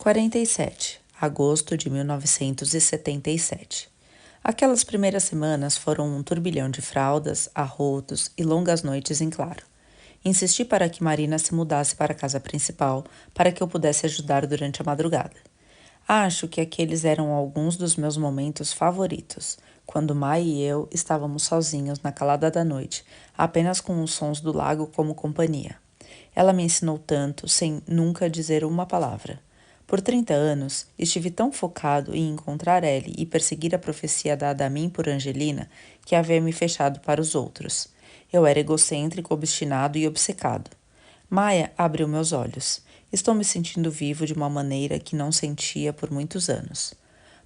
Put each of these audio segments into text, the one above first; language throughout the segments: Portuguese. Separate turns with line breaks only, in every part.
47, agosto de 1977. Aquelas primeiras semanas foram um turbilhão de fraldas, arrotos e longas noites em claro. Insisti para que Marina se mudasse para a casa principal, para que eu pudesse ajudar durante a madrugada. Acho que aqueles eram alguns dos meus momentos favoritos, quando Mai e eu estávamos sozinhos na calada da noite, apenas com os sons do lago como companhia. Ela me ensinou tanto, sem nunca dizer uma palavra. Por 30 anos, estive tão focado em encontrar Ellie e perseguir a profecia dada a mim por Angelina que havia me fechado para os outros. Eu era egocêntrico, obstinado e obcecado. Maia abriu meus olhos. Estou me sentindo vivo de uma maneira que não sentia por muitos anos.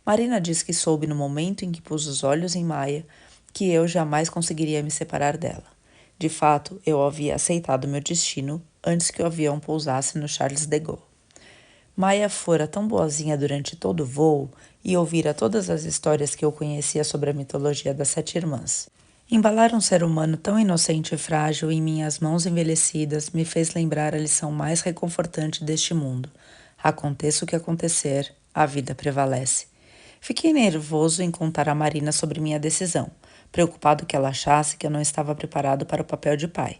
Marina diz que soube no momento em que pus os olhos em Maia que eu jamais conseguiria me separar dela. De fato, eu havia aceitado meu destino antes que o avião pousasse no Charles de Gaulle. Maia fora tão boazinha durante todo o voo e ouvira todas as histórias que eu conhecia sobre a mitologia das 7 irmãs. Embalar um ser humano tão inocente e frágil em minhas mãos envelhecidas me fez lembrar a lição mais reconfortante deste mundo. Aconteça o que acontecer, a vida prevalece. Fiquei nervoso em contar a Marina sobre minha decisão, preocupado que ela achasse que eu não estava preparado para o papel de pai.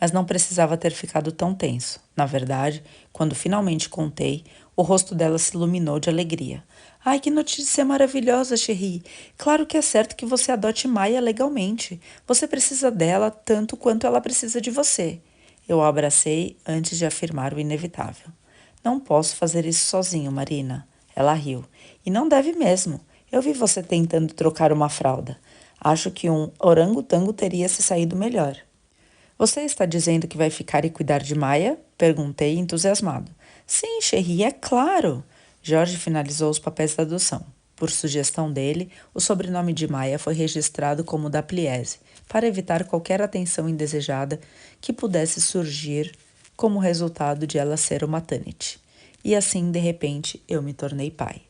Mas não precisava ter ficado tão tenso. Na verdade, quando finalmente contei, o rosto dela se iluminou de alegria. Ai, que notícia maravilhosa, Cherie! Claro que é certo que você adote Maia legalmente. Você precisa dela tanto quanto ela precisa de você. Eu a abracei antes de afirmar o inevitável. Não posso fazer isso sozinho, Marina. Ela riu. E não deve mesmo. Eu vi você tentando trocar uma fralda. Acho que um orangotango teria se saído melhor. Você está dizendo que vai ficar e cuidar de Maia? Perguntei, entusiasmado. Sim, Cherie, é claro! Jorge finalizou os papéis da adoção. Por sugestão dele, o sobrenome de Maia foi registrado como da Pliese, para evitar qualquer atenção indesejada que pudesse surgir como resultado de ela ser uma Tanit. E assim, de repente, eu me tornei pai.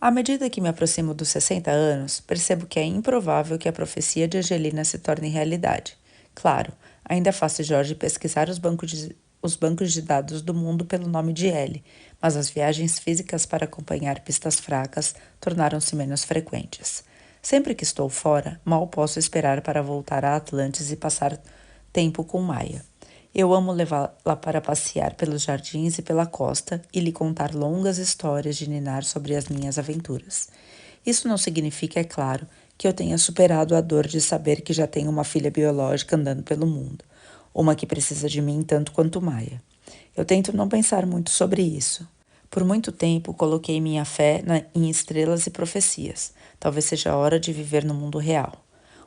À medida que me aproximo dos 60 anos, percebo que é improvável que a profecia de Angelina se torne realidade. Claro, ainda é fácil Jorge pesquisar os bancos de dados do mundo pelo nome de Ellie, mas as viagens físicas para acompanhar pistas fracas tornaram-se menos frequentes. Sempre que estou fora, mal posso esperar para voltar a Atlantis e passar tempo com Maia. Eu amo levá-la para passear pelos jardins e pela costa e lhe contar longas histórias de ninar sobre as minhas aventuras. Isso não significa, é claro, que eu tenha superado a dor de saber que já tenho uma filha biológica andando pelo mundo, uma que precisa de mim tanto quanto Maia. Eu tento não pensar muito sobre isso. Por muito tempo, coloquei minha fé em estrelas e profecias. Talvez seja a hora de viver no mundo real.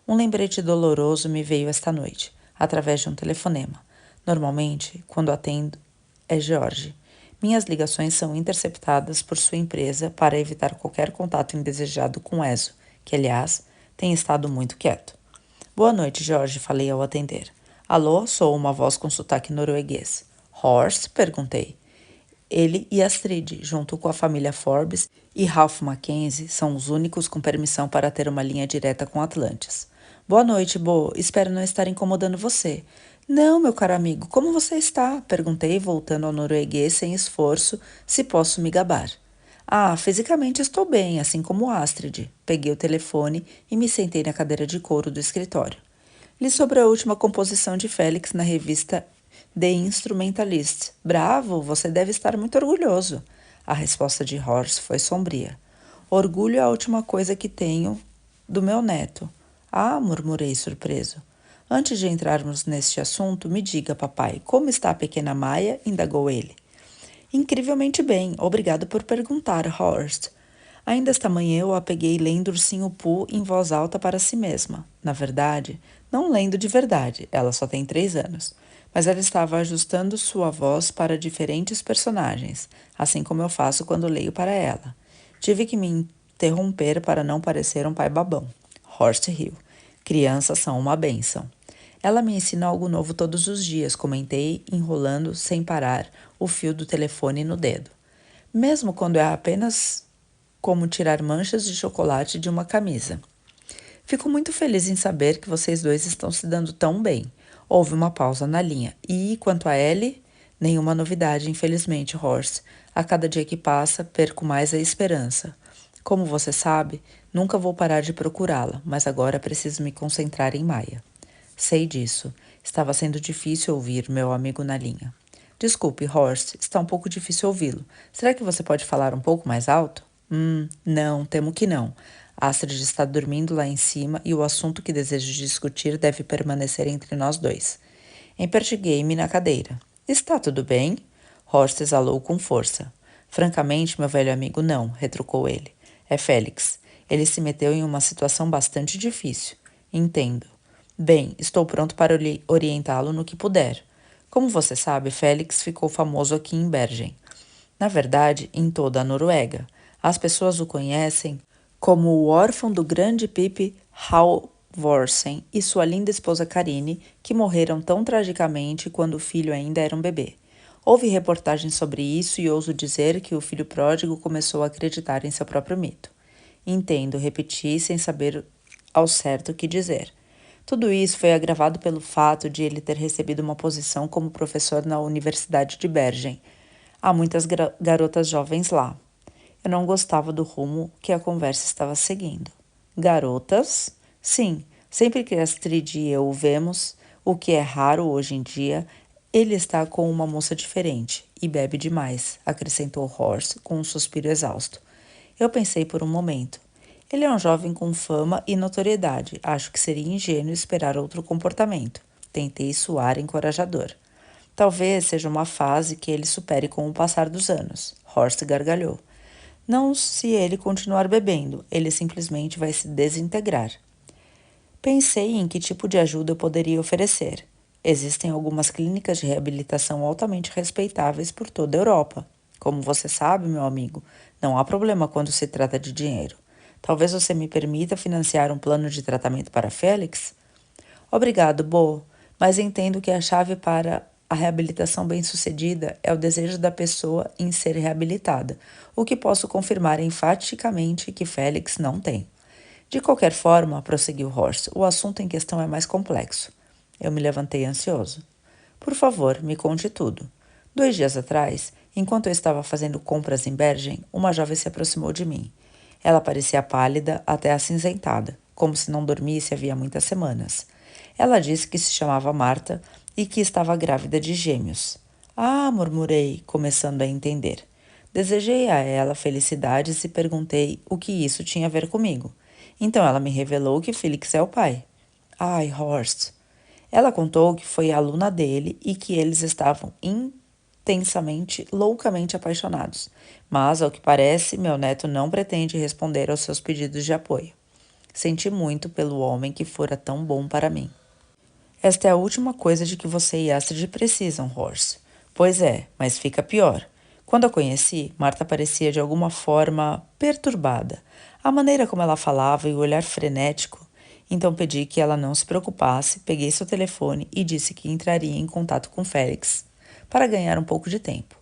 Um lembrete doloroso me veio esta noite, através de um telefonema. Normalmente, quando atendo, é Jorge. Minhas ligações são interceptadas por sua empresa para evitar qualquer contato indesejado com Ezo, que, aliás, tem estado muito quieto. Boa noite, Jorge, falei ao atender. Alô, sou uma voz com sotaque norueguês. Horst? Perguntei. Ele e Astrid, junto com a família Forbes e Ralph Mackenzie, são os únicos com permissão para ter uma linha direta com Atlantis. Boa noite, Bo. Espero não estar incomodando você. Não, meu caro amigo, como você está? Perguntei, voltando ao norueguês sem esforço, se posso me gabar. Ah, fisicamente estou bem, assim como Astrid. Peguei o telefone e me sentei na cadeira de couro do escritório. Li sobre a última composição de Félix na revista The Instrumentalist. Bravo, você deve estar muito orgulhoso. A resposta de Horst foi sombria. Orgulho é a última coisa que tenho do meu neto. Ah, murmurei surpreso. Antes de entrarmos neste assunto, me diga, papai, como está a pequena Maia? Indagou ele. Incrivelmente bem, obrigado por perguntar, Horst. Ainda esta manhã eu a peguei lendo Ursinho Pooh em voz alta para si mesma. Na verdade, não lendo de verdade, ela só tem 3 anos. Mas ela estava ajustando sua voz para diferentes personagens, assim como eu faço quando leio para ela. Tive que me interromper para não parecer um pai babão. Horst riu. Crianças são uma bênção. Ela me ensina algo novo todos os dias, comentei, enrolando, sem parar, o fio do telefone no dedo. Mesmo quando é apenas como tirar manchas de chocolate de uma camisa. Fico muito feliz em saber que vocês dois estão se dando tão bem. Houve uma pausa na linha. E, quanto a Ellie, nenhuma novidade, infelizmente, Horst. A cada dia que passa, perco mais a esperança. Como você sabe, nunca vou parar de procurá-la, mas agora preciso me concentrar em Maia. Sei disso. Estava sendo difícil ouvir meu amigo na linha. Desculpe, Horst, está um pouco difícil ouvi-lo. Será que você pode falar um pouco mais alto? Não, temo que não. Astrid está dormindo lá em cima e o assunto que desejo discutir deve permanecer entre nós dois. Empertiguei-me na cadeira. Está tudo bem? Horst exalou com força. Francamente, meu velho amigo, não, retrucou ele. É Félix. Ele se meteu em uma situação bastante difícil. Entendo. Bem, estou pronto para orientá-lo no que puder. Como você sabe, Félix ficou famoso aqui em Bergen. Na verdade, em toda a Noruega. As pessoas o conhecem como o órfão do grande Pip Halvorsen e sua linda esposa Karine, que morreram tão tragicamente quando o filho ainda era um bebê. Houve reportagens sobre isso e ouso dizer que o filho pródigo começou a acreditar em seu próprio mito. Entendo, repeti sem saber ao certo o que dizer. Tudo isso foi agravado pelo fato de ele ter recebido uma posição como professor na Universidade de Bergen. Há muitas garotas jovens lá. Eu não gostava do rumo que a conversa estava seguindo. Garotas? Sim, sempre que Astrid e eu o vemos, o que é raro hoje em dia, ele está com uma moça diferente e bebe demais, acrescentou Horst com um suspiro exausto. Eu pensei por um momento. Ele é um jovem com fama e notoriedade. Acho que seria ingênuo esperar outro comportamento. Tentei soar encorajador. Talvez seja uma fase que ele supere com o passar dos anos. Horst gargalhou. Não se ele continuar bebendo, ele simplesmente vai se desintegrar. Pensei em que tipo de ajuda eu poderia oferecer. Existem algumas clínicas de reabilitação altamente respeitáveis por toda a Europa. Como você sabe, meu amigo, não há problema quando se trata de dinheiro. Talvez você me permita financiar um plano de tratamento para Félix? Obrigado, Bo, mas entendo que a chave para a reabilitação bem-sucedida é o desejo da pessoa em ser reabilitada, o que posso confirmar enfaticamente que Félix não tem. De qualquer forma, prosseguiu Horst, o assunto em questão é mais complexo. Eu me levantei ansioso. Por favor, me conte tudo. 2 dias atrás, enquanto eu estava fazendo compras em Bergen, uma jovem se aproximou de mim. Ela parecia pálida, até acinzentada, como se não dormisse havia muitas semanas. Ela disse que se chamava Marta e que estava grávida de gêmeos. Ah, murmurei, começando a entender. Desejei a ela felicidades e perguntei o que isso tinha a ver comigo. Então ela me revelou que Felix é o pai. Ai, Horst. Ela contou que foi aluna dele e que eles estavam intensamente, loucamente apaixonados. Mas, ao que parece, meu neto não pretende responder aos seus pedidos de apoio. Senti muito pelo homem que fora tão bom para mim. Esta é a última coisa de que você e Astrid precisam, Horst. Pois é, mas fica pior. Quando a conheci, Marta parecia de alguma forma perturbada. A maneira como ela falava e o olhar frenético. Então pedi que ela não se preocupasse, peguei seu telefone e disse que entraria em contato com Félix para ganhar um pouco de tempo.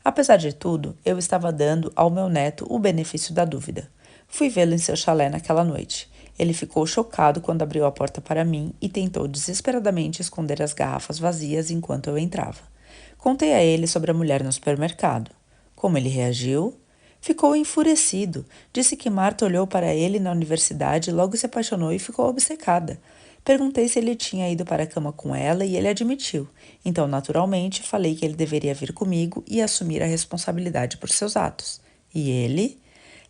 Apesar de tudo, eu estava dando ao meu neto o benefício da dúvida. Fui vê-lo em seu chalé naquela noite. Ele ficou chocado quando abriu a porta para mim e tentou desesperadamente esconder as garrafas vazias enquanto eu entrava. Contei a ele sobre a mulher no supermercado. Como ele reagiu? Ficou enfurecido. Disse que Marta olhou para ele na universidade, logo se apaixonou e ficou obcecada. Perguntei se ele tinha ido para a cama com ela e ele admitiu. Então, naturalmente, falei que ele deveria vir comigo e assumir a responsabilidade por seus atos. E ele?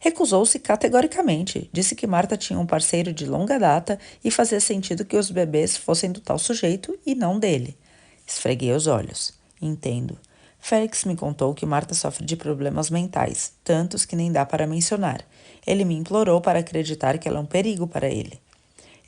Recusou-se categoricamente. Disse que Marta tinha um parceiro de longa data e fazia sentido que os bebês fossem do tal sujeito e não dele. Esfreguei os olhos. Entendo. Félix me contou que Marta sofre de problemas mentais, tantos que nem dá para mencionar. Ele me implorou para acreditar que ela é um perigo para ele.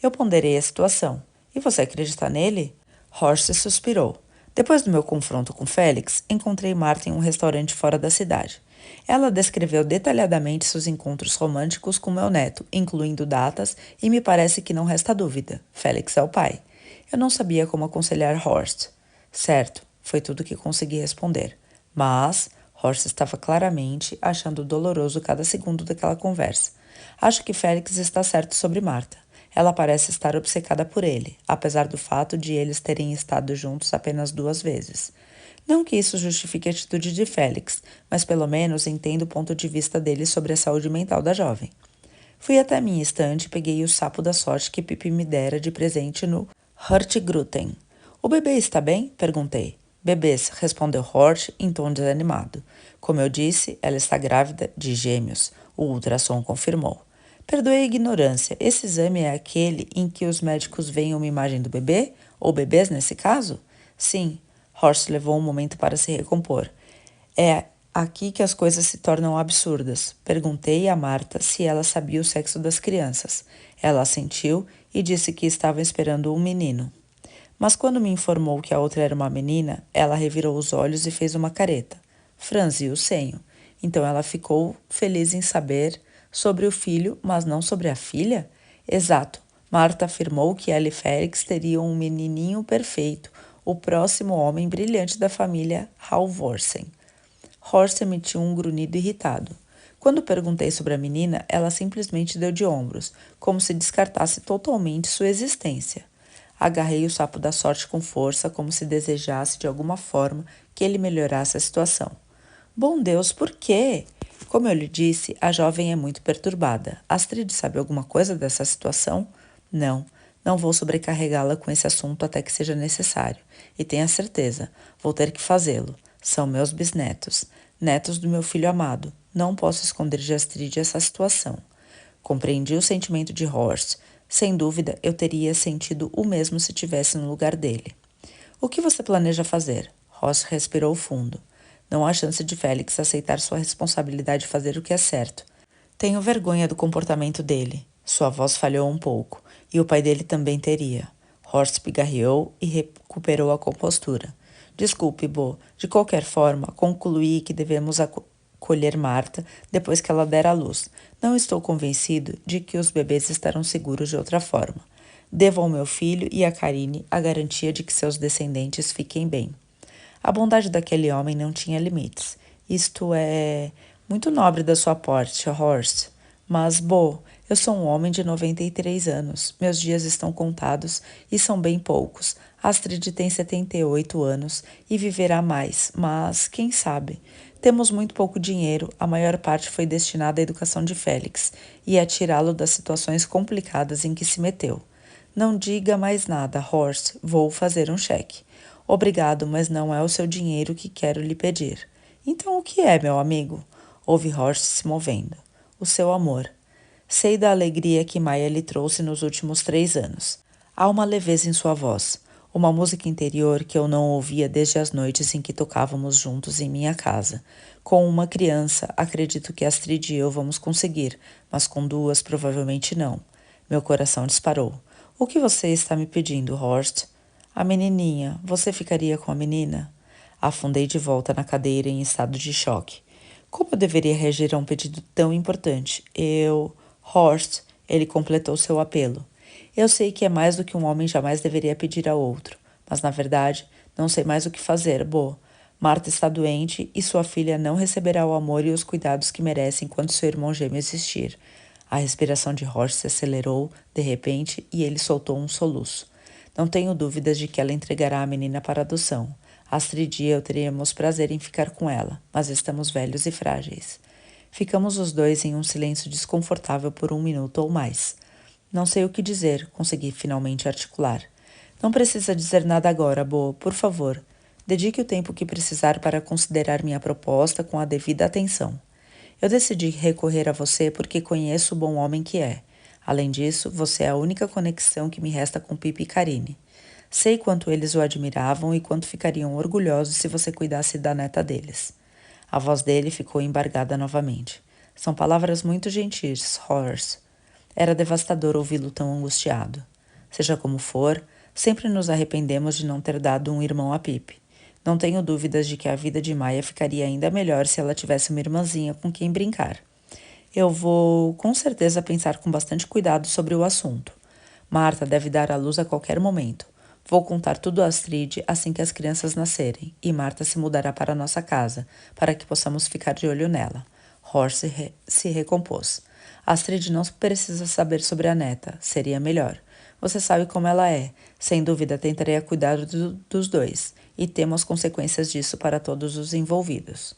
Eu ponderei a situação. E você acredita nele? Horst suspirou. Depois do meu confronto com Félix, encontrei Marta em um restaurante fora da cidade. Ela descreveu detalhadamente seus encontros românticos com meu neto, incluindo datas, e me parece que não resta dúvida. Félix é o pai. Eu não sabia como aconselhar Horst. Certo, foi tudo que consegui responder. Mas Horst estava claramente achando doloroso cada segundo daquela conversa. Acho que Félix está certo sobre Marta. Ela parece estar obcecada por ele, apesar do fato de eles terem estado juntos apenas 2 vezes. Não que isso justifique a atitude de Félix, mas pelo menos entendo o ponto de vista dele sobre a saúde mental da jovem. Fui até minha estante e peguei o sapo da sorte que Pipi me dera de presente no Hurtigruten. O bebê está bem? Perguntei. Bebês, respondeu Hort em tom desanimado. Como eu disse, ela está grávida de gêmeos. O ultrassom confirmou. Perdoe a ignorância. Esse exame é aquele em que os médicos veem uma imagem do bebê? Ou bebês, nesse caso? Sim. Horst levou um momento para se recompor. É aqui que as coisas se tornam absurdas. Perguntei a Marta se ela sabia o sexo das crianças. Ela assentiu e disse que estava esperando um menino. Mas quando me informou que a outra era uma menina, ela revirou os olhos e fez uma careta. Franziu o senho. Então ela ficou feliz em saber sobre o filho, mas não sobre a filha? Exato. Marta afirmou que ela e Félix teriam um menininho perfeito, o próximo homem brilhante da família Halvorsen. Horst emitiu um grunhido irritado. Quando perguntei sobre a menina, ela simplesmente deu de ombros, como se descartasse totalmente sua existência. Agarrei o sapo da sorte com força, como se desejasse de alguma forma que ele melhorasse a situação. Bom Deus, por quê? Como eu lhe disse, a jovem é muito perturbada. Astrid sabe alguma coisa dessa situação? Não. Não vou sobrecarregá-la com esse assunto até que seja necessário. E tenha certeza, vou ter que fazê-lo. São meus bisnetos, netos do meu filho amado. Não posso esconder de Astrid essa situação. Compreendi o sentimento de Horst. Sem dúvida, eu teria sentido o mesmo se tivesse no lugar dele. O que você planeja fazer? Horst respirou fundo. Não há chance de Félix aceitar sua responsabilidade de fazer o que é certo. Tenho vergonha do comportamento dele. Sua voz falhou um pouco, e o pai dele também teria. Horst pigarreou e recuperou a compostura. Desculpe, Bo. De qualquer forma, concluí que devemos acolher Marta depois que ela der à luz. Não estou convencido de que os bebês estarão seguros de outra forma. Devo ao meu filho e a Karine a garantia de que seus descendentes fiquem bem. A bondade daquele homem não tinha limites. Isto é muito nobre da sua parte, Horst. Mas, Bo, eu sou um homem de 93 anos. Meus dias estão contados e são bem poucos. Astrid tem 78 anos e viverá mais, mas quem sabe? Temos muito pouco dinheiro, a maior parte foi destinada à educação de Félix e a tirá-lo das situações complicadas em que se meteu. Não diga mais nada, Horst. Vou fazer um cheque. Obrigado, mas não é o seu dinheiro que quero lhe pedir. Então o que é, meu amigo? Ouvi Horst se movendo. O seu amor. Sei da alegria que Maia lhe trouxe nos últimos 3 anos. Há uma leveza em sua voz, uma música interior que eu não ouvia desde as noites em que tocávamos juntos em minha casa. Com uma criança, acredito que Astrid e eu vamos conseguir, mas com 2 provavelmente não. Meu coração disparou. O que você está me pedindo, Horst? A menininha. Você ficaria com a menina? Afundei de volta na cadeira em estado de choque. Como eu deveria reagir a um pedido tão importante? Horst, ele completou seu apelo. Eu sei que é mais do que um homem jamais deveria pedir a outro, mas na verdade não sei mais o que fazer, Bo. Marta está doente e sua filha não receberá o amor e os cuidados que merece enquanto seu irmão gêmeo existir. A respiração de Horst se acelerou de repente e ele soltou um soluço. Não tenho dúvidas de que ela entregará a menina para adoção. Astrid e eu teríamos prazer em ficar com ela, mas estamos velhos e frágeis. Ficamos os dois em um silêncio desconfortável por 1 minuto ou mais. Não sei o que dizer, consegui finalmente articular. Não precisa dizer nada agora, Bo, por favor. Dedique o tempo que precisar para considerar minha proposta com a devida atenção. Eu decidi recorrer a você porque conheço o bom homem que é. Além disso, você é a única conexão que me resta com Pipi e Karine. Sei quanto eles o admiravam e quanto ficariam orgulhosos se você cuidasse da neta deles. A voz dele ficou embargada novamente. São palavras muito gentis, Horst. Era devastador ouvi-lo tão angustiado. Seja como for, sempre nos arrependemos de não ter dado um irmão a Pipi. Não tenho dúvidas de que a vida de Maia ficaria ainda melhor se ela tivesse uma irmãzinha com quem brincar. Eu vou, com certeza, pensar com bastante cuidado sobre o assunto. Marta deve dar à luz a qualquer momento. Vou contar tudo a Astrid assim que as crianças nascerem, e Marta se mudará para nossa casa, para que possamos ficar de olho nela. Horst se recompôs. Astrid não precisa saber sobre a neta, seria melhor. Você sabe como ela é. Sem dúvida tentarei cuidar dos dois, e temo as consequências disso para todos os envolvidos.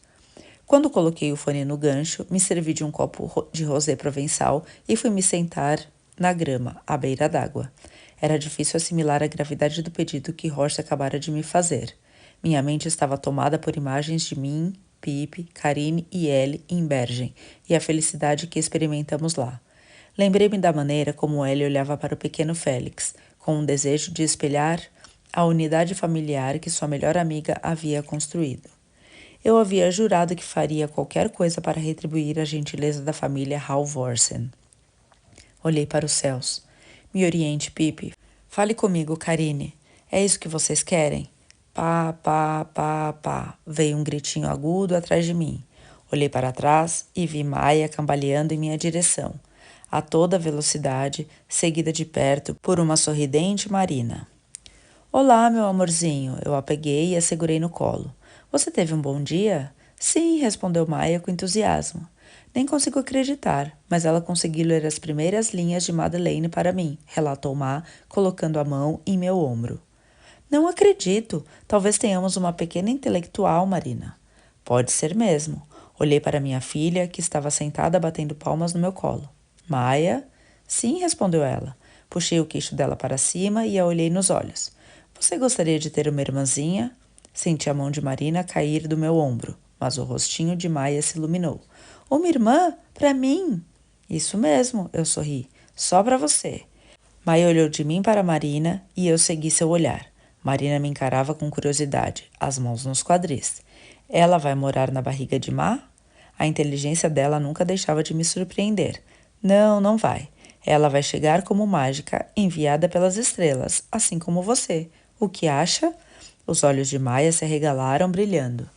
Quando coloquei o fone no gancho, me servi de um copo de rosé provençal e fui me sentar na grama, à beira d'água. Era difícil assimilar a gravidade do pedido que Horst acabara de me fazer. Minha mente estava tomada por imagens de mim, Pip, Karine e Ellie em Bergen e a felicidade que experimentamos lá. Lembrei-me da maneira como Ellie olhava para o pequeno Félix, com um desejo de espelhar a unidade familiar que sua melhor amiga havia construído. Eu havia jurado que faria qualquer coisa para retribuir a gentileza da família Halvorsen. Olhei para os céus. Me oriente, Pip. Fale comigo, Karine. É isso que vocês querem? Pá, pá, pá, pá. Veio um gritinho agudo atrás de mim. Olhei para trás e vi Maia cambaleando em minha direção, a toda velocidade, seguida de perto por uma sorridente Marina. Olá, meu amorzinho. Eu a peguei e a segurei no colo. Você teve um bom dia? Sim, respondeu Maia com entusiasmo. Nem consigo acreditar, mas ela conseguiu ler as primeiras linhas de Madeleine para mim, relatou Ma, colocando a mão em meu ombro. Não acredito. Talvez tenhamos uma pequena intelectual, Marina. Pode ser mesmo. Olhei para minha filha, que estava sentada batendo palmas no meu colo. Maia? Sim, respondeu ela. Puxei o queixo dela para cima e a olhei nos olhos. Você gostaria de ter uma irmãzinha? Senti a mão de Marina cair do meu ombro, mas o rostinho de Maia se iluminou. Uma irmã? Para mim? Isso mesmo, eu sorri. Só para você. Maia olhou de mim para Marina e eu segui seu olhar. Marina me encarava com curiosidade, as mãos nos quadris. Ela vai morar na barriga de Ma? A inteligência dela nunca deixava de me surpreender. Não, não vai. Ela vai chegar como mágica, enviada pelas estrelas, assim como você. O que acha? Os olhos de Maia se arregalaram, brilhando.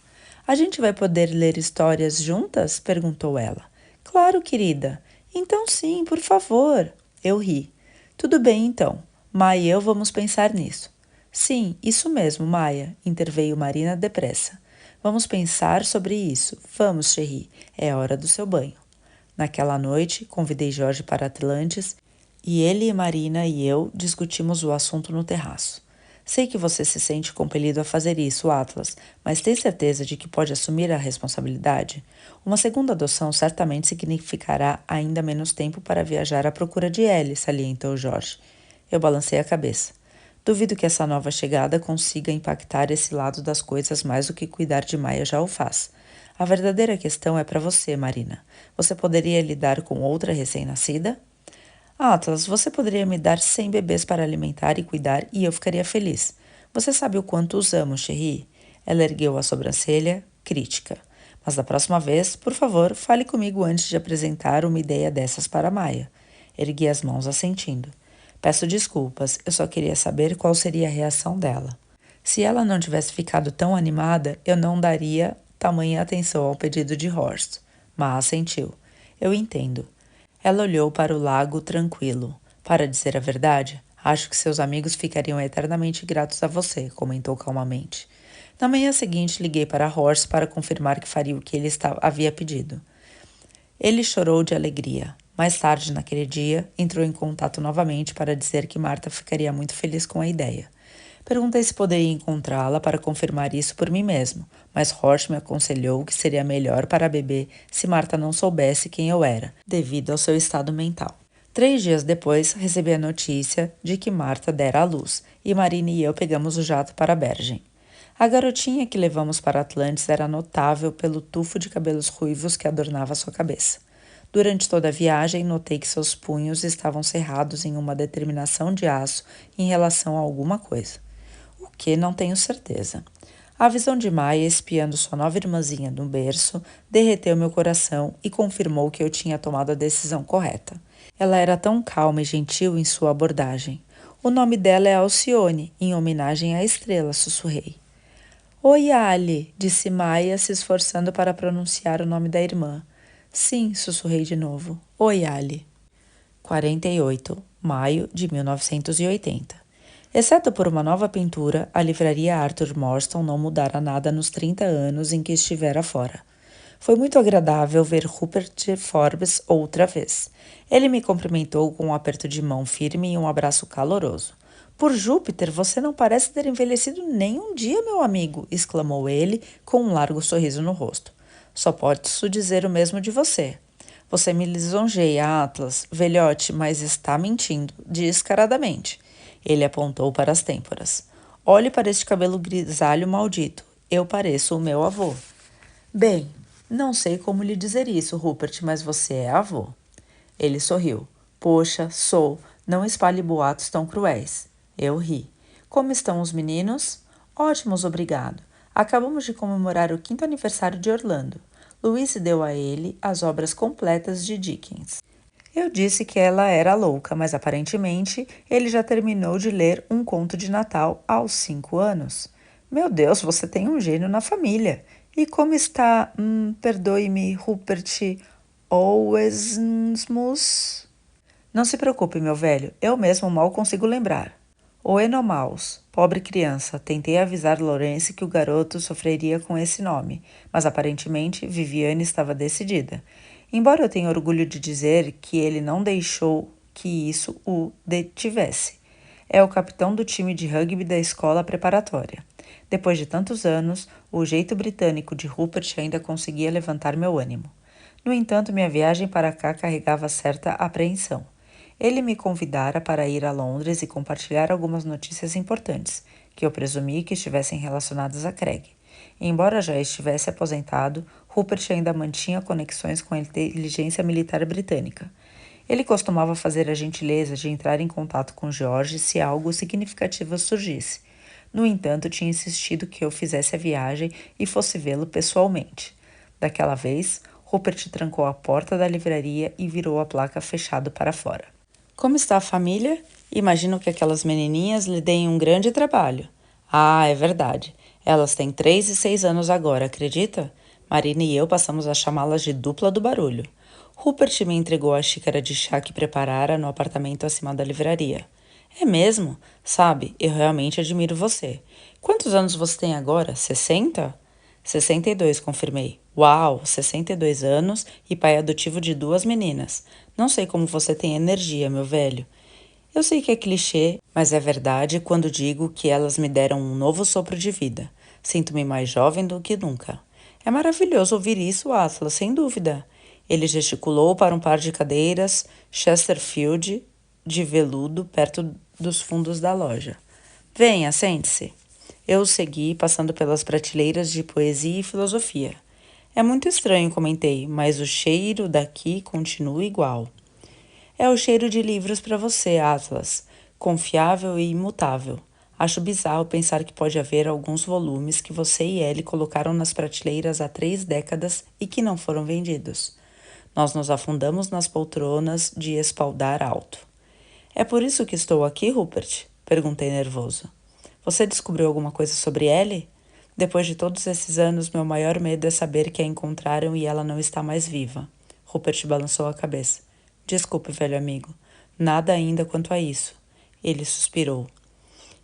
A gente vai poder ler histórias juntas? Perguntou ela. Claro, querida. Então sim, por favor. Eu ri. Tudo bem, então. Maia e eu vamos pensar nisso. Sim, isso mesmo, Maia, interveio Marina depressa. Vamos pensar sobre isso. Vamos, Cherry. É hora do seu banho. Naquela noite, convidei Jorge para Atlantis e ele, Marina e eu discutimos o assunto no terraço. Sei que você se sente compelido a fazer isso, Atlas, mas tem certeza de que pode assumir a responsabilidade? Uma segunda adoção certamente significará ainda menos tempo para viajar à procura de Ellie, salientou Jorge. Eu balancei a cabeça. Duvido que essa nova chegada consiga impactar esse lado das coisas mais do que cuidar de Maia já o faz. A verdadeira questão é para você, Marina. Você poderia lidar com outra recém-nascida? Atlas, você poderia me dar 100 bebês para alimentar e cuidar e eu ficaria feliz. Você sabe o quanto os amo, Cherry? Ela ergueu a sobrancelha, crítica. Mas da próxima vez, por favor, fale comigo antes de apresentar uma ideia dessas para Maia. Ergui as mãos assentindo. Peço desculpas, eu só queria saber qual seria a reação dela. Se ela não tivesse ficado tão animada, eu não daria tamanha atenção ao pedido de Horst. Ma assentiu. Eu entendo. Ela olhou para o lago tranquilo. Para dizer a verdade, acho que seus amigos ficariam eternamente gratos a você, comentou calmamente. Na manhã seguinte, liguei para Horst para confirmar que faria o que ele havia pedido. Ele chorou de alegria. Mais tarde, naquele dia, entrou em contato novamente para dizer que Marta ficaria muito feliz com a ideia. Perguntei se poderia encontrá-la para confirmar isso por mim mesmo, mas Horst me aconselhou que seria melhor para a bebê se Marta não soubesse quem eu era, devido ao seu estado mental. 3 dias depois, recebi a notícia de que Marta dera à luz, e Marina e eu pegamos o jato para Bergen. A garotinha que levamos para Atlantis era notável pelo tufo de cabelos ruivos que adornava sua cabeça. Durante toda a viagem, notei que seus punhos estavam cerrados em uma determinação de aço em relação a alguma coisa. O que não tenho certeza. A visão de Maia espiando sua nova irmãzinha no berço derreteu meu coração e confirmou que eu tinha tomado a decisão correta. Ela era tão calma e gentil em sua abordagem. O nome dela é Alcione, em homenagem à estrela, sussurrei. Oi, Ali, disse Maia, se esforçando para pronunciar o nome da irmã. Sim, sussurrei de novo. Oi, Ali. 48, maio de 1980. Exceto por uma nova pintura, a livraria Arthur Morstan não mudara nada nos 30 anos em que estivera fora. Foi muito agradável ver Rupert Forbes outra vez. Ele me cumprimentou com um aperto de mão firme e um abraço caloroso. Por Júpiter, você não parece ter envelhecido nem um dia, meu amigo, exclamou ele, com um largo sorriso no rosto. Só posso dizer o mesmo de você. Você me lisonjeia, Atlas, velhote, mas está mentindo, descaradamente. Ele apontou para as têmporas. Olhe para este cabelo grisalho maldito. Eu pareço o meu avô. Bem, não sei como lhe dizer isso, Rupert, mas você é avô. Ele sorriu. Poxa, sou. Não espalhe boatos tão cruéis. Eu ri. Como estão os meninos? Ótimos, obrigado. Acabamos de comemorar o 5º aniversário de Orlando. Louise deu a ele as obras completas de Dickens. Eu disse que ela era louca, mas aparentemente ele já terminou de ler Um Conto de Natal aos 5 anos. Meu Deus, você tem um gênio na família. E como está, perdoe-me, Rupert Owensmus? Não se preocupe, meu velho, eu mesmo mal consigo lembrar. O Enomaus, pobre criança, tentei avisar Lawrence que o garoto sofreria com esse nome, mas aparentemente Viviane estava decidida. Embora eu tenha orgulho de dizer que ele não deixou que isso o detivesse. É o capitão do time de rugby da escola preparatória. Depois de tantos anos, o jeito britânico de Rupert ainda conseguia levantar meu ânimo. No entanto, minha viagem para cá carregava certa apreensão. Ele me convidara para ir a Londres e compartilhar algumas notícias importantes, que eu presumi que estivessem relacionadas a Craig. E embora já estivesse aposentado, Rupert ainda mantinha conexões com a inteligência militar britânica. Ele costumava fazer a gentileza de entrar em contato com George se algo significativo surgisse. No entanto, tinha insistido que eu fizesse a viagem e fosse vê-lo pessoalmente. Daquela vez, Rupert trancou a porta da livraria e virou a placa fechado para fora. Como está a família? Imagino que aquelas menininhas lhe deem um grande trabalho. Ah, é verdade. Elas têm 3 e 6 anos agora, acredita? Marina e eu passamos a chamá-las de dupla do barulho. Rupert me entregou a xícara de chá que preparara no apartamento acima da livraria. É mesmo? Sabe, eu realmente admiro você. Quantos anos você tem agora? 60? 62, confirmei. Uau, 62 anos e pai adotivo de 2 meninas. Não sei como você tem energia, meu velho. Eu sei que é clichê, mas é verdade quando digo que elas me deram um novo sopro de vida. Sinto-me mais jovem do que nunca. É maravilhoso ouvir isso, Atlas, sem dúvida. Ele gesticulou para um par de cadeiras Chesterfield de veludo perto dos fundos da loja. Venha, sente-se. Eu o segui, passando pelas prateleiras de poesia e filosofia. É muito estranho, comentei, mas o cheiro daqui continua igual. É o cheiro de livros para você, Atlas, confiável e imutável. Acho bizarro pensar que pode haver alguns volumes que você e Ellie colocaram nas prateleiras há 3 décadas e que não foram vendidos. Nós nos afundamos nas poltronas de espaldar alto. É por isso que estou aqui, Rupert? Perguntei nervoso. Você descobriu alguma coisa sobre Ellie? Depois de todos esses anos, meu maior medo é saber que a encontraram e ela não está mais viva. Rupert balançou a cabeça. Desculpe, velho amigo. Nada ainda quanto a isso. Ele suspirou.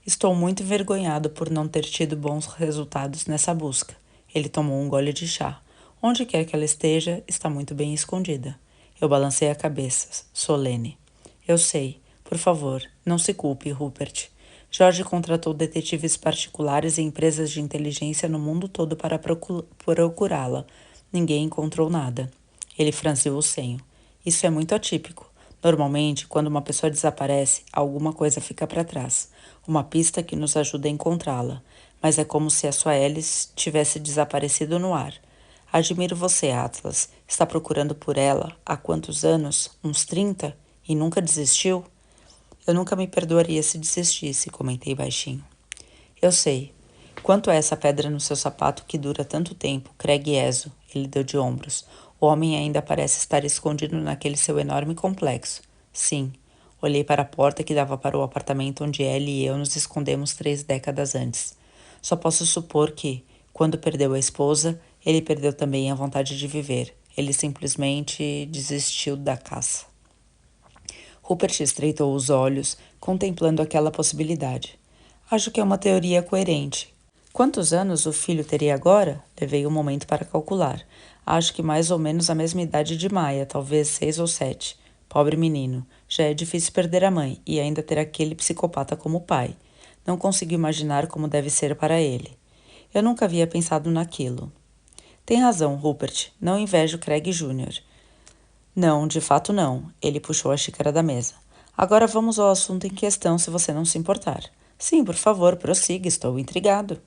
Estou muito envergonhado por não ter tido bons resultados nessa busca. Ele tomou um gole de chá. Onde quer que ela esteja, está muito bem escondida. Eu balancei a cabeça, solene. Eu sei. Por favor, não se culpe, Rupert. Jorge contratou detetives particulares e empresas de inteligência no mundo todo para procurá-la. Ninguém encontrou nada. Ele franziu o senho. Isso é muito atípico. Normalmente, quando uma pessoa desaparece, alguma coisa fica para trás. Uma pista que nos ajuda a encontrá-la. Mas é como se a sua hélice tivesse desaparecido no ar. Admiro você, Atlas. Está procurando por ela há quantos anos? Uns 30? E nunca desistiu? Eu nunca me perdoaria se desistisse, comentei baixinho. Eu sei. Quanto a essa pedra no seu sapato que dura tanto tempo, Craig Ezo, ele deu de ombros. O homem ainda parece estar escondido naquele seu enorme complexo. Sim. Olhei para a porta que dava para o apartamento onde Ellie e eu nos escondemos 3 décadas antes. Só posso supor que, quando perdeu a esposa, ele perdeu também a vontade de viver. Ele simplesmente desistiu da caça. Rupert estreitou os olhos, contemplando aquela possibilidade. Acho que é uma teoria coerente. Quantos anos o filho teria agora? Levei um momento para calcular. Acho que mais ou menos a mesma idade de Maia, talvez 6 ou 7. Pobre menino. Já é difícil perder a mãe e ainda ter aquele psicopata como pai. Não consigo imaginar como deve ser para ele. Eu nunca havia pensado naquilo. Tem razão, Rupert. Não invejo Craig Jr. Não, de fato não. Ele puxou a xícara da mesa. Agora vamos ao assunto em questão, se você não se importar. Sim, por favor, prossiga, estou intrigado.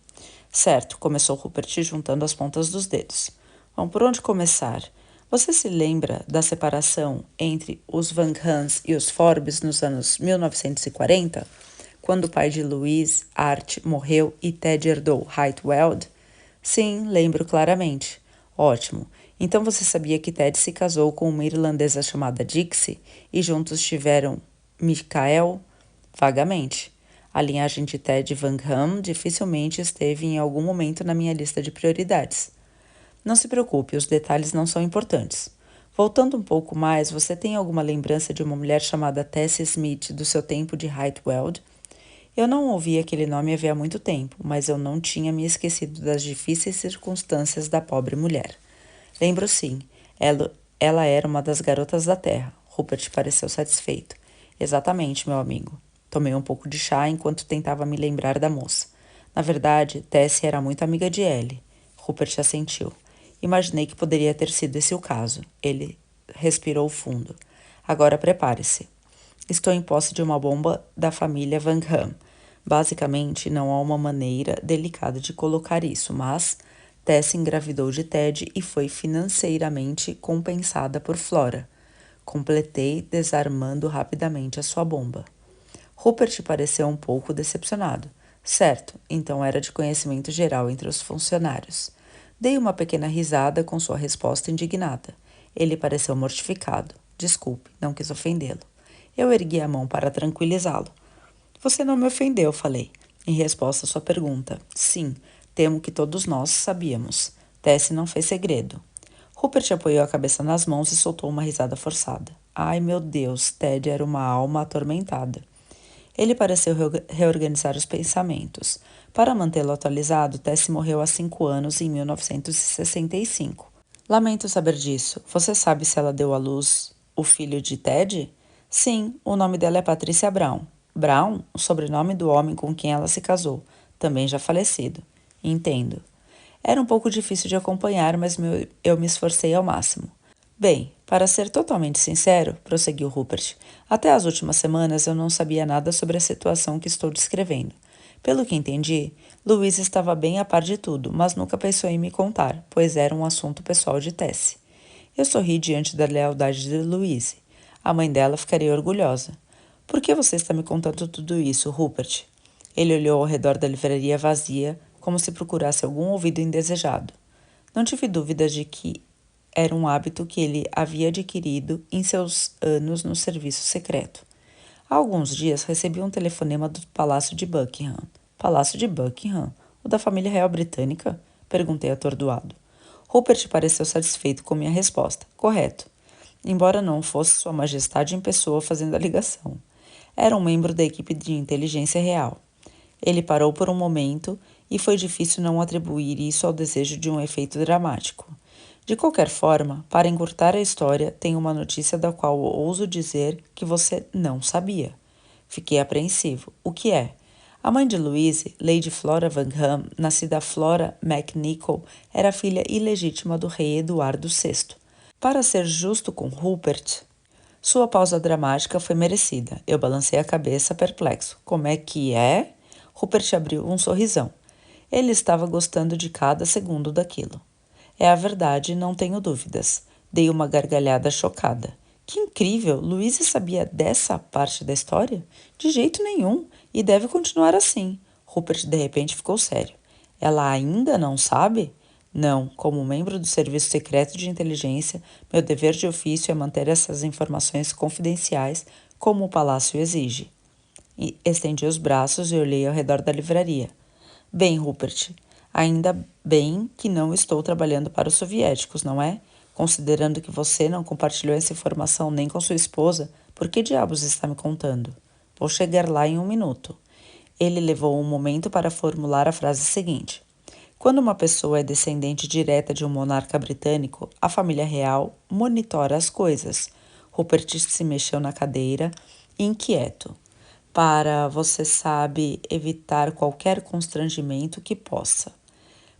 Certo, começou Rupert juntando as pontas dos dedos. Bom, por onde começar? Você se lembra da separação entre os Van Hans e os Forbes nos anos 1940? Quando o pai de Louise, Art, morreu e Ted herdou Hightweld? Sim, lembro claramente. Ótimo. Então você sabia que Ted se casou com uma irlandesa chamada Dixie e juntos tiveram Michael? Vagamente. A linhagem de Ted Van Ham dificilmente esteve em algum momento na minha lista de prioridades. Não se preocupe, os detalhes não são importantes. Voltando um pouco mais, você tem alguma lembrança de uma mulher chamada Tessie Smith do seu tempo de Hightweld? Eu não ouvi aquele nome havia muito tempo, mas eu não tinha me esquecido das difíceis circunstâncias da pobre mulher. Lembro sim, ela era uma das garotas da terra. Rupert pareceu satisfeito. Exatamente, meu amigo. Tomei um pouco de chá enquanto tentava me lembrar da moça. Na verdade, Tessie era muito amiga de Ellie. Rupert assentiu. Imaginei que poderia ter sido esse o caso. Ele respirou fundo. Agora prepare-se. Estou em posse de uma bomba da família Van Ham. Basicamente, não há uma maneira delicada de colocar isso, mas Tess engravidou de Ted e foi financeiramente compensada por Flora. Completei, desarmando rapidamente a sua bomba. Rupert pareceu um pouco decepcionado. Certo, então era de conhecimento geral entre os funcionários. Dei uma pequena risada com sua resposta indignada. Ele pareceu mortificado. Desculpe, não quis ofendê-lo. Eu ergui a mão para tranquilizá-lo. Você não me ofendeu, falei, em resposta à sua pergunta. Sim, temo que todos nós sabíamos. Tessie não fez segredo. Rupert apoiou a cabeça nas mãos e soltou uma risada forçada. Ai, meu Deus, Ted era uma alma atormentada. Ele pareceu reorganizar os pensamentos. Para mantê-lo atualizado, Tessie morreu há 5 anos, em 1965. Lamento saber disso. Você sabe se ela deu à luz o filho de Ted? Sim, o nome dela é Patrícia Brown. Brown, o sobrenome do homem com quem ela se casou, também já falecido. Entendo. Era um pouco difícil de acompanhar, mas eu me esforcei ao máximo. Bem, para ser totalmente sincero, prosseguiu Rupert, até as últimas semanas eu não sabia nada sobre a situação que estou descrevendo. Pelo que entendi, Louise estava bem a par de tudo, mas nunca pensou em me contar, pois era um assunto pessoal de Tessie. Eu sorri diante da lealdade de Louise. A mãe dela ficaria orgulhosa. Por que você está me contando tudo isso, Rupert? Ele olhou ao redor da livraria vazia, como se procurasse algum ouvido indesejado. Não tive dúvidas de que era um hábito que ele havia adquirido em seus anos no serviço secreto. Há alguns dias recebi um telefonema do Palácio de Buckingham. Palácio de Buckingham? O da família real britânica? Perguntei atordoado. Rupert pareceu satisfeito com minha resposta. Correto. Embora não fosse Sua Majestade em pessoa fazendo a ligação. Era um membro da equipe de inteligência real. Ele parou por um momento e foi difícil não atribuir isso ao desejo de um efeito dramático. De qualquer forma, para encurtar a história, tenho uma notícia da qual ouso dizer que você não sabia. Fiquei apreensivo. O que é? A mãe de Louise, Lady Flora Van Ham, nascida Flora MacNichol, era filha ilegítima do rei Eduardo VI. Para ser justo com Rupert, sua pausa dramática foi merecida. Eu balancei a cabeça, perplexo. Como é que é? Rupert abriu um sorrisão. Ele estava gostando de cada segundo daquilo. É a verdade, não tenho dúvidas. Dei uma gargalhada chocada. Que incrível! Louise sabia dessa parte da história? De jeito nenhum, e deve continuar assim. Rupert de repente ficou sério. Ela ainda não sabe? Não, como membro do Serviço Secreto de Inteligência, meu dever de ofício é manter essas informações confidenciais, como o palácio exige. E estendi os braços e olhei ao redor da livraria. Bem, Rupert, ainda bem que não estou trabalhando para os soviéticos, não é? Considerando que você não compartilhou essa informação nem com sua esposa, por que diabos está me contando? Vou chegar lá em um minuto. Ele levou um momento para formular a frase seguinte. Quando uma pessoa é descendente direta de um monarca britânico, a família real monitora as coisas. Rupert se mexeu na cadeira, inquieto, para, você sabe, evitar qualquer constrangimento que possa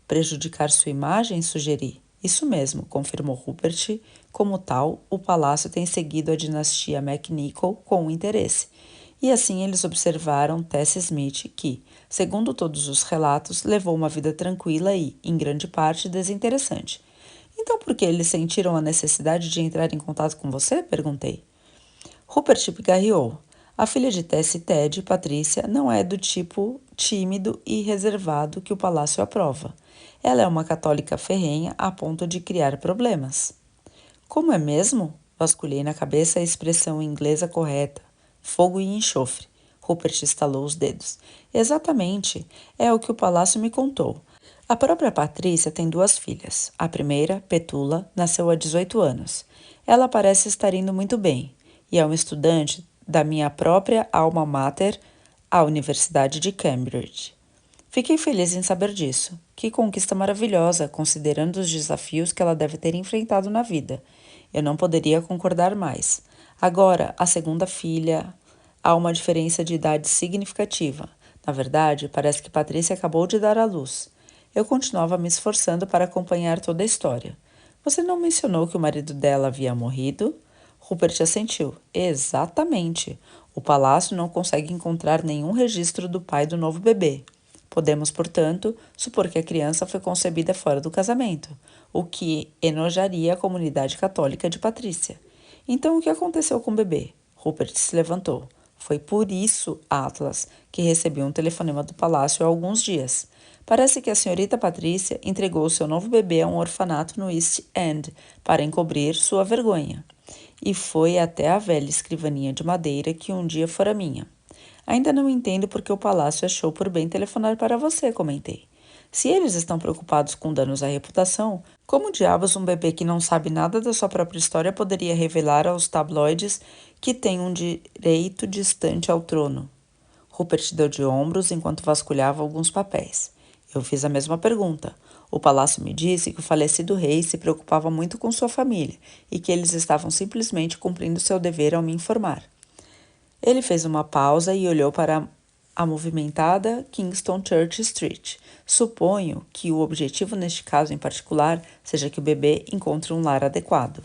prejudicar sua imagem, sugeri. Isso mesmo, confirmou Rupert. Como tal, o palácio tem seguido a dinastia MacNicol com interesse. E assim eles observaram Tess Smith, que, segundo todos os relatos, levou uma vida tranquila e, em grande parte, desinteressante. Então por que eles sentiram a necessidade de entrar em contato com você? Perguntei. Rupert pigarreou. A filha de Tess e Ted, Patrícia, não é do tipo tímido e reservado que o palácio aprova. Ela é uma católica ferrenha a ponto de criar problemas. Como é mesmo? Vasculhei na cabeça a expressão inglesa correta. Fogo e enxofre. Rupert estalou os dedos. Exatamente. É o que o palácio me contou. A própria Patrícia tem duas filhas. A primeira, Petula, nasceu há 18 anos. Ela parece estar indo muito bem e é uma estudante da minha própria alma mater, a Universidade de Cambridge. Fiquei feliz em saber disso. Que conquista maravilhosa, considerando os desafios que ela deve ter enfrentado na vida. Eu não poderia concordar mais. Agora, a segunda filha, há uma diferença de idade significativa. Na verdade, parece que Patrícia acabou de dar à luz. Eu continuava me esforçando para acompanhar toda a história. Você não mencionou que o marido dela havia morrido? Rupert assentiu. Exatamente. O palácio não consegue encontrar nenhum registro do pai do novo bebê. Podemos, portanto, supor que a criança foi concebida fora do casamento, o que enojaria a comunidade católica de Patrícia. Então, o que aconteceu com o bebê? Rupert se levantou. Foi por isso, Atlas, que recebi um telefonema do palácio há alguns dias. Parece que a senhorita Patrícia entregou seu novo bebê a um orfanato no East End para encobrir sua vergonha. E foi até a velha escrivaninha de madeira que um dia fora minha. Ainda não entendo por que o palácio achou por bem telefonar para você, comentei. Se eles estão preocupados com danos à reputação, como diabos um bebê que não sabe nada da sua própria história poderia revelar aos tabloides que tem um direito distante ao trono? Rupert deu de ombros enquanto vasculhava alguns papéis. Eu fiz a mesma pergunta. O palácio me disse que o falecido rei se preocupava muito com sua família e que eles estavam simplesmente cumprindo seu dever ao me informar. Ele fez uma pausa e olhou para a movimentada Kingston Church Street. Suponho que o objetivo neste caso em particular seja que o bebê encontre um lar adequado.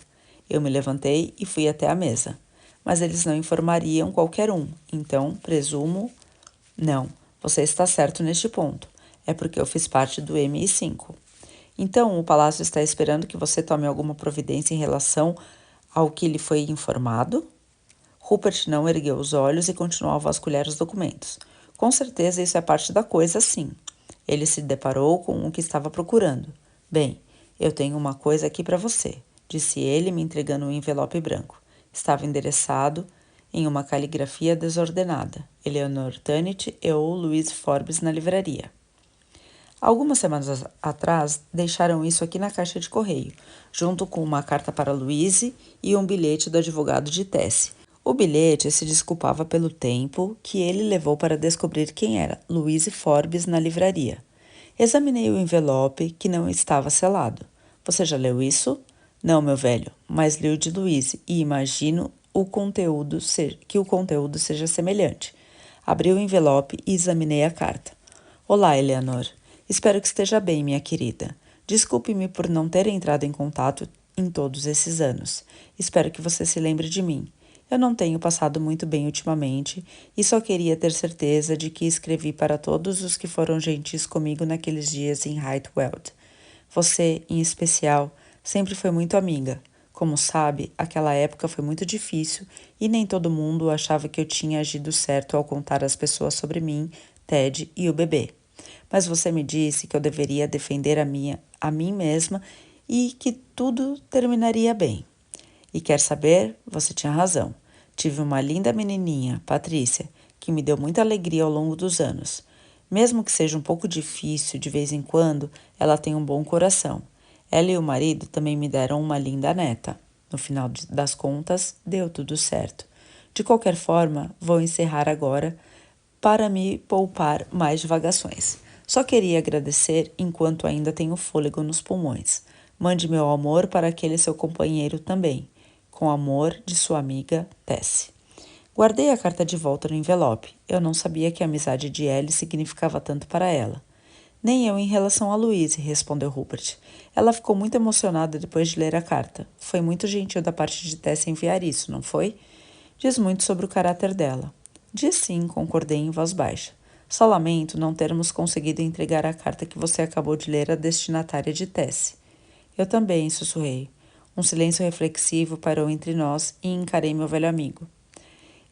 Eu me levantei e fui até a mesa. Mas eles não informariam qualquer um, então presumo... Não, você está certo neste ponto. É porque eu fiz parte do MI5. Então, o palácio está esperando que você tome alguma providência em relação ao que lhe foi informado? Rupert não ergueu os olhos e continuou a vasculhar os documentos. Com certeza isso é parte da coisa, sim. Ele se deparou com o que estava procurando. Bem, eu tenho uma coisa aqui para você, disse ele, me entregando um envelope branco. Estava endereçado em uma caligrafia desordenada. Eleanor Tanit e ou Louise Forbes na livraria. Algumas semanas atrás, deixaram isso aqui na caixa de correio, junto com uma carta para Louise e um bilhete do advogado de Tess. O bilhete se desculpava pelo tempo que ele levou para descobrir quem era Louise Forbes na livraria. Examinei o envelope, que não estava selado. Você já leu isso? Não, meu velho, mas li o de Louise e imagino que o conteúdo seja semelhante. Abri o envelope e examinei a carta. Olá, Eleanor. Espero que esteja bem, minha querida. Desculpe-me por não ter entrado em contato em todos esses anos. Espero que você se lembre de mim. Eu não tenho passado muito bem ultimamente e só queria ter certeza de que escrevi para todos os que foram gentis comigo naqueles dias em Hightweld. Você, em especial, sempre foi muito amiga. Como sabe, aquela época foi muito difícil e nem todo mundo achava que eu tinha agido certo ao contar às pessoas sobre mim, Ted e o bebê. Mas você me disse que eu deveria defender a mim mesma e que tudo terminaria bem. E quer saber? Você tinha razão. Tive uma linda menininha, Patrícia, que me deu muita alegria ao longo dos anos. Mesmo que seja um pouco difícil de vez em quando, ela tem um bom coração. Ela e o marido também me deram uma linda neta. No final das contas, deu tudo certo. De qualquer forma, vou encerrar agora para me poupar mais divagações. Só queria agradecer enquanto ainda tenho fôlego nos pulmões. Mande meu amor para aquele seu companheiro também. Com amor, de sua amiga, Tessie. Guardei a carta de volta no envelope. Eu não sabia que a amizade de Ellie significava tanto para ela. Nem eu em relação a Louise, respondeu Rupert. Ela ficou muito emocionada depois de ler a carta. Foi muito gentil da parte de Tessie enviar isso, não foi? Diz muito sobre o caráter dela. Diz sim, concordei em voz baixa. Só lamento não termos conseguido entregar a carta que você acabou de ler à destinatária de Tessie. Eu também, sussurrei. Um silêncio reflexivo parou entre nós e encarei meu velho amigo.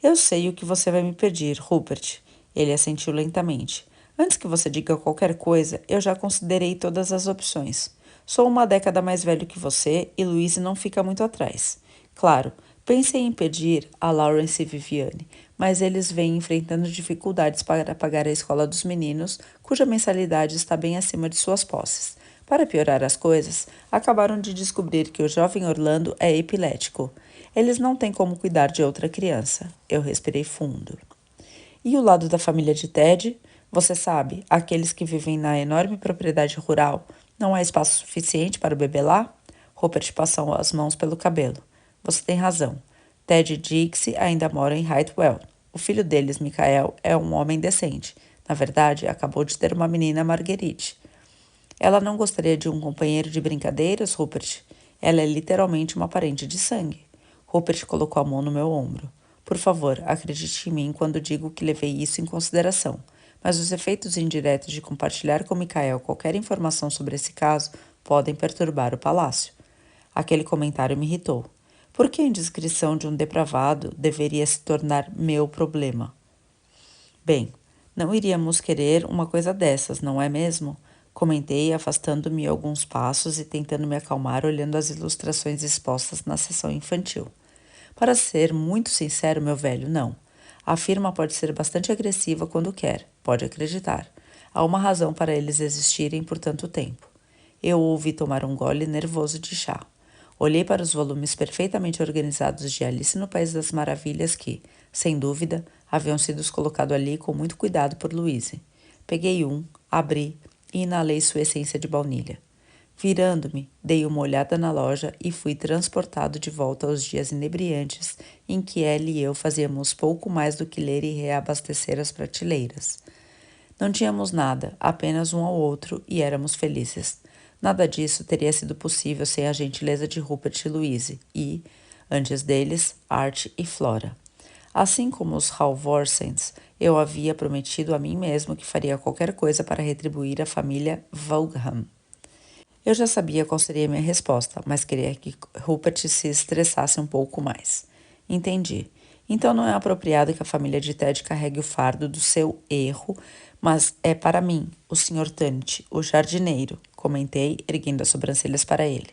Eu sei o que você vai me pedir, Rupert. Ele assentiu lentamente. Antes que você diga qualquer coisa, eu já considerei todas as opções. Sou uma década mais velho que você e Louise não fica muito atrás. Claro, pensei em pedir a Lawrence e Viviane, mas eles vêm enfrentando dificuldades para pagar a escola dos meninos, cuja mensalidade está bem acima de suas posses. Para piorar as coisas, acabaram de descobrir que o jovem Orlando é epilético. Eles não têm como cuidar de outra criança. Eu respirei fundo. E o lado da família de Ted? Você sabe, aqueles que vivem na enorme propriedade rural. Não há espaço suficiente para o bebê lá? Rupert passou as mãos pelo cabelo. Você tem razão. Ted e Dixie ainda moram em Hightwell. O filho deles, Michael, é um homem decente. Na verdade, acabou de ter uma menina, Marguerite. Ela não gostaria de um companheiro de brincadeiras, Rupert? Ela é literalmente uma parente de sangue. Rupert colocou a mão no meu ombro. Por favor, acredite em mim quando digo que levei isso em consideração. Mas os efeitos indiretos de compartilhar com Michael qualquer informação sobre esse caso podem perturbar o palácio. Aquele comentário me irritou. Por que a indiscrição de um depravado deveria se tornar meu problema? Bem, não iríamos querer uma coisa dessas, não é mesmo? Comentei, afastando-me alguns passos e tentando me acalmar olhando as ilustrações expostas na sessão infantil. Para ser muito sincero, meu velho, não. A firma pode ser bastante agressiva quando quer, pode acreditar. Há uma razão para eles existirem por tanto tempo. Eu ouvi tomar um gole nervoso de chá. Olhei para os volumes perfeitamente organizados de Alice no País das Maravilhas que, sem dúvida, haviam sido colocados ali com muito cuidado por Louise. Peguei um, abri e inalei sua essência de baunilha. Virando-me, dei uma olhada na loja e fui transportado de volta aos dias inebriantes em que Ellie e eu fazíamos pouco mais do que ler e reabastecer as prateleiras. Não tínhamos nada, apenas um ao outro, e éramos felizes. Nada disso teria sido possível sem a gentileza de Rupert e Louise e, antes deles, Art e Flora. Assim como os Halvorsens, eu havia prometido a mim mesmo que faria qualquer coisa para retribuir a família Vaughan. Eu já sabia qual seria a minha resposta, mas queria que Rupert se estressasse um pouco mais. Entendi. Então não é apropriado que a família de Ted carregue o fardo do seu erro, mas é para mim, o Sr. Tunt, o jardineiro, comentei, erguendo as sobrancelhas para ele.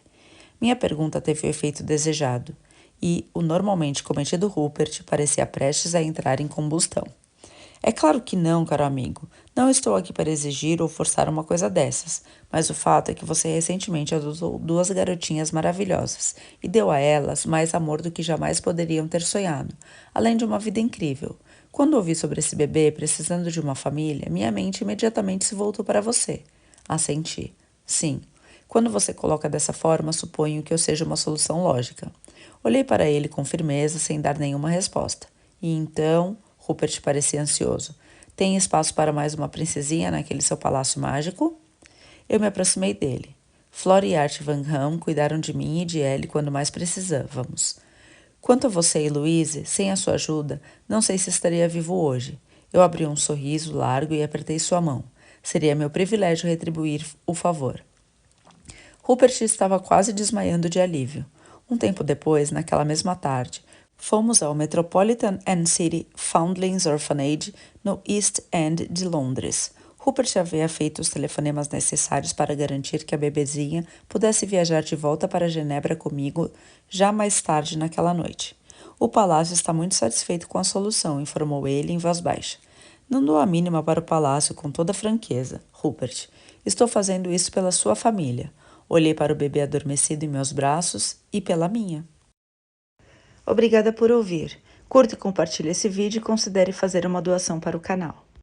Minha pergunta teve o efeito desejado, e o normalmente cometido Rupert parecia prestes a entrar em combustão. É claro que não, caro amigo. Não estou aqui para exigir ou forçar uma coisa dessas, mas o fato é que você recentemente adotou duas garotinhas maravilhosas e deu a elas mais amor do que jamais poderiam ter sonhado, além de uma vida incrível. Quando ouvi sobre esse bebê precisando de uma família, minha mente imediatamente se voltou para você. Assenti. Sim. Quando você coloca dessa forma, suponho que eu seja uma solução lógica. Olhei para ele com firmeza, sem dar nenhuma resposta. E então, Rupert parecia ansioso. Tem espaço para mais uma princesinha naquele seu palácio mágico? Eu me aproximei dele. Flora e Art Van Ham cuidaram de mim e de Ellie quando mais precisávamos. Quanto a você e Louise, sem a sua ajuda, não sei se estaria vivo hoje. Eu abri um sorriso largo e apertei sua mão. Seria meu privilégio retribuir o favor. Rupert estava quase desmaiando de alívio. Um tempo depois, naquela mesma tarde, fomos ao Metropolitan and City Foundlings Orphanage, no East End de Londres. Rupert havia feito os telefonemas necessários para garantir que a bebezinha pudesse viajar de volta para Genebra comigo já mais tarde naquela noite. O palácio está muito satisfeito com a solução, informou ele em voz baixa. Não dou a mínima para o palácio com toda franqueza, Rupert. Estou fazendo isso pela sua família. Olhei para o bebê adormecido em meus braços e pela minha. Obrigada por ouvir. Curta e compartilhe esse vídeo e considere fazer uma doação para o canal.